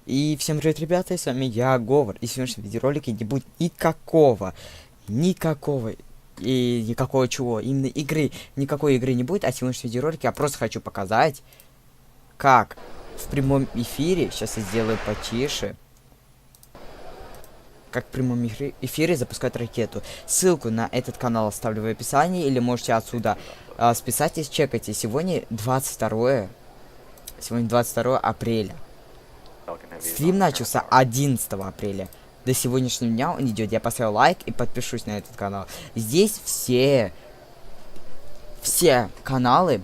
И всем привет, ребята, и с вами я, Говор. И в сегодняшнем видеоролике не будет никакого и никакого чего, именно игры, никакой игры не будет, а в сегодняшнем видеоролике я просто хочу показать, как в прямом эфире, сейчас я сделаю потише, как в прямом эфире запускать ракету. Ссылку на этот канал оставлю в описании, или можете отсюда списать и чекайте. Сегодня 22 апреля. Стрим начался 11 апреля. До сегодняшнего дня он идет. Я поставил лайк и подпишусь на этот канал. Здесь все каналы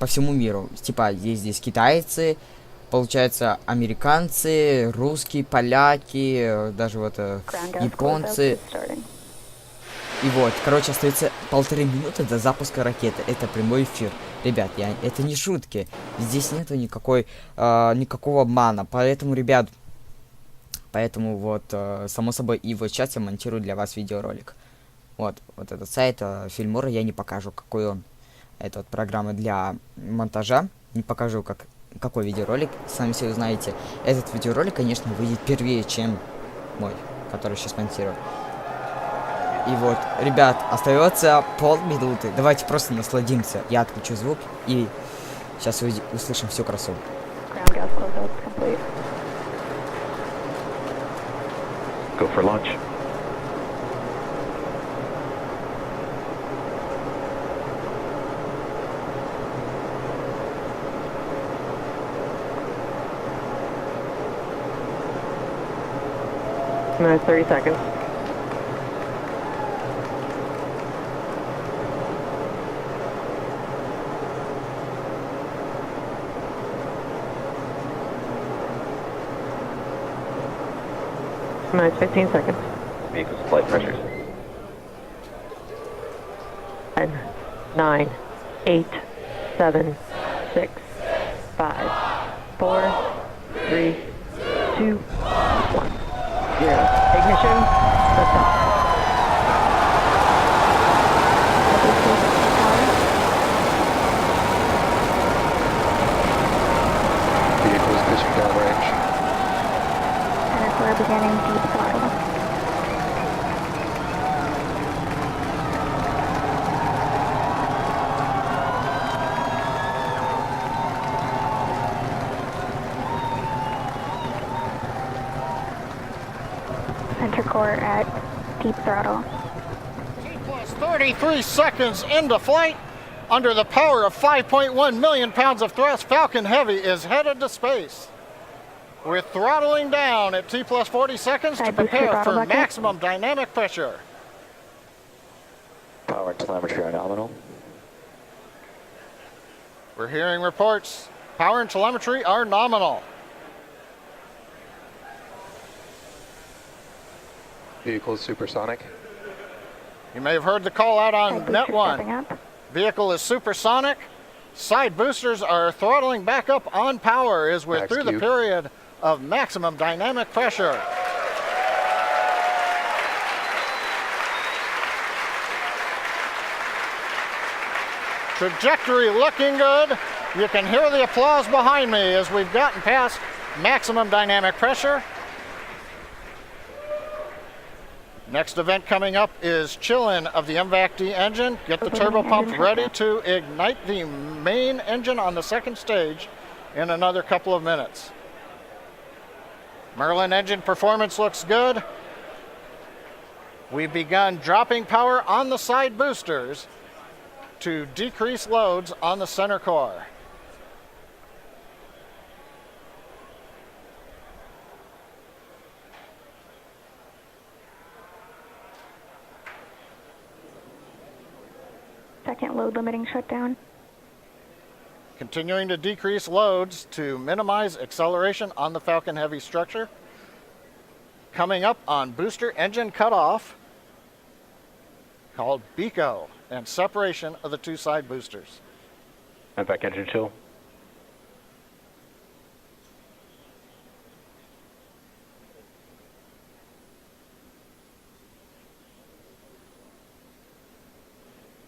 по всему миру. Типа, есть здесь китайцы, получается, американцы, русские, поляки, даже вот японцы. И вот, короче, остается 1,5 минуты до запуска ракеты. Это прямой эфир. Ребят, это не шутки. Здесь нету никакого обмана. Поэтому, ребят, вот, само собой, и вот сейчас я монтирую для вас видеоролик. Вот этот сайт Фильмора, я не покажу, какой он. Это вот программа для монтажа. Не покажу, какой видеоролик. Сами все узнаете. Этот видеоролик, конечно, выйдет первее, чем мой, который сейчас монтирую. И вот, ребят, остается полминуты. Давайте просто насладимся. Я отключу звук и сейчас услышим всю красоту. Go for launch. No, 30 seconds. No, 15 seconds. Vehicle's flight pressures. 10, 9, 8, 7, 6, 5, 4, 3, 2, 1. 0. Ignition. Lift off. Vehicle's pitching downrange. And if we're beginning deep throttle. Center core at deep throttle. Plus 33 seconds into flight. Under the power of 5.1 million pounds of thrust, Falcon Heavy is headed to space. We're throttling down at T plus 40 seconds to prepare for maximum dynamic pressure. Power and telemetry are nominal. We're hearing reports. Power and telemetry are nominal. Vehicle is supersonic. You may have heard the call out on Booster Net stepping 1. up. Vehicle is supersonic. Side boosters are throttling back up on power as we're Max through the Q. period of maximum dynamic pressure. Trajectory looking good. You can hear the applause behind me as we've gotten past maximum dynamic pressure. Next event coming up is chill-in of the MVAC-D engine. Get the turbo pump ready to ignite the main engine on the second stage in another couple of minutes. Merlin engine performance looks good. We've begun dropping power on the side boosters to decrease loads on the center core. Second load limiting shutdown. Continuing to decrease loads to minimize acceleration on the Falcon Heavy structure. Coming up on booster engine cutoff, called BECO, and separation of the two side boosters. MVAC engine chill.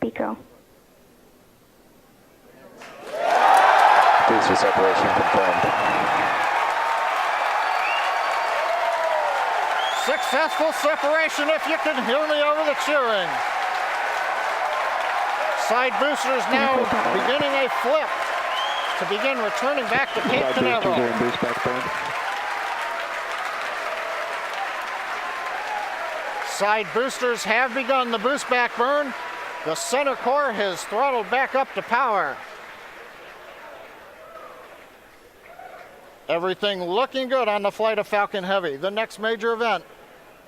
Pico. Booster separation confirmed. Successful separation if you can hear me over the cheering. Side boosters now beginning a flip to begin returning back to Cape Canaveral. Side boosters have begun the boost back burn. The center core has throttled back up to power. Everything looking good on the flight of Falcon Heavy. The next major event,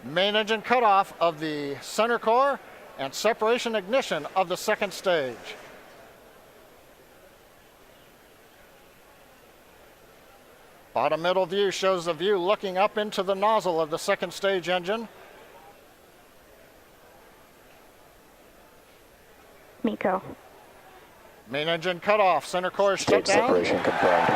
main engine cutoff of the center core and separation ignition of the second stage. Bottom middle view shows the view looking up into the nozzle of the second stage engine. Miko. Main engine cutoff, center core shut Stage down. separation confirmed.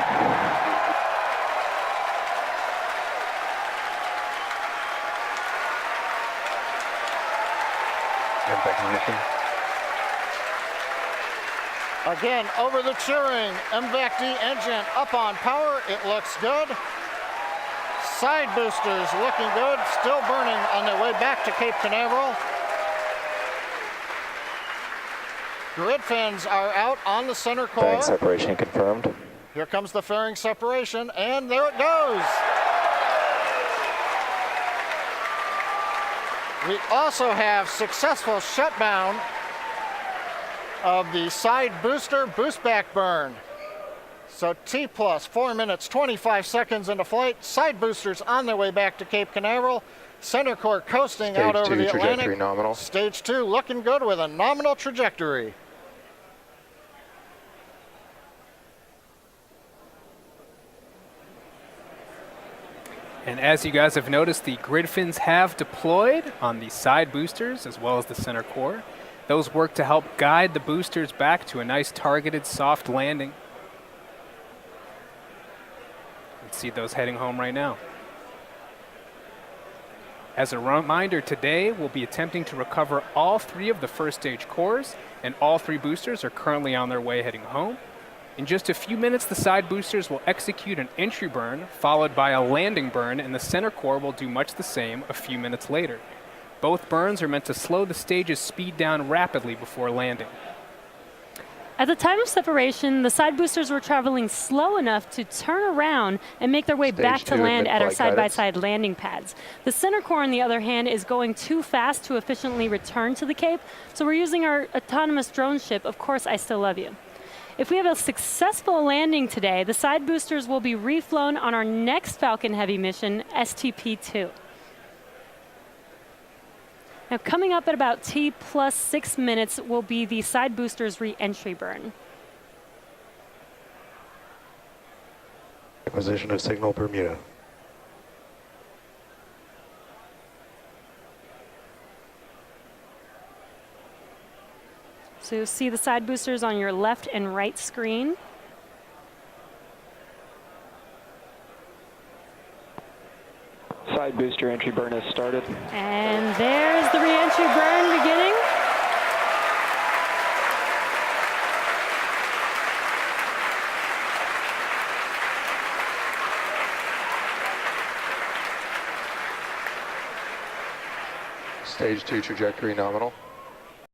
Impact ignition. Again, over the cheering, MVAC-D engine up on power. It looks good. Side boosters looking good, still burning on their way back to Cape Canaveral. Grid fins are out on the center core. Fairing separation confirmed. Here comes the fairing separation, and there it goes. We also have successful shutdown of the side booster boost back burn. So T plus 4 minutes, 25 seconds into flight. Side boosters on their way back to Cape Canaveral. Center core coasting Stage out over 2 the trajectory Atlantic. nominal. Stage 2 looking good with a nominal trajectory. And as you guys have noticed, the grid fins have deployed on the side boosters as well as the center core. Those work to help guide the boosters back to a nice targeted soft landing. Let's see those heading home right now. As a reminder, today we'll be attempting to recover all 3 of the first stage cores, and all 3 boosters are currently on their way heading home. In just a few minutes, the side boosters will execute an entry burn, followed by a landing burn, and the center core will do much the same a few minutes later. Both burns are meant to slow the stage's speed down rapidly before landing. At the time of separation, the side boosters were traveling slow enough to turn around and make their way Stage back to 2 land at our mid-flight side-by-side landing pads. The center core, on the other hand, is going too fast to efficiently return to the Cape, so we're using our autonomous drone ship, Of Course I Still Love You. If we have a successful landing today, the side boosters will be reflown on our next Falcon Heavy mission, STP-2. Now, coming up at about T plus 6 minutes will be the side boosters re-entry burn. Acquisition of signal Bermuda. So you'll see the side boosters on your left and right screen. Side booster entry burn has started. And there's the re-entry burn beginning. Stage 2 trajectory nominal.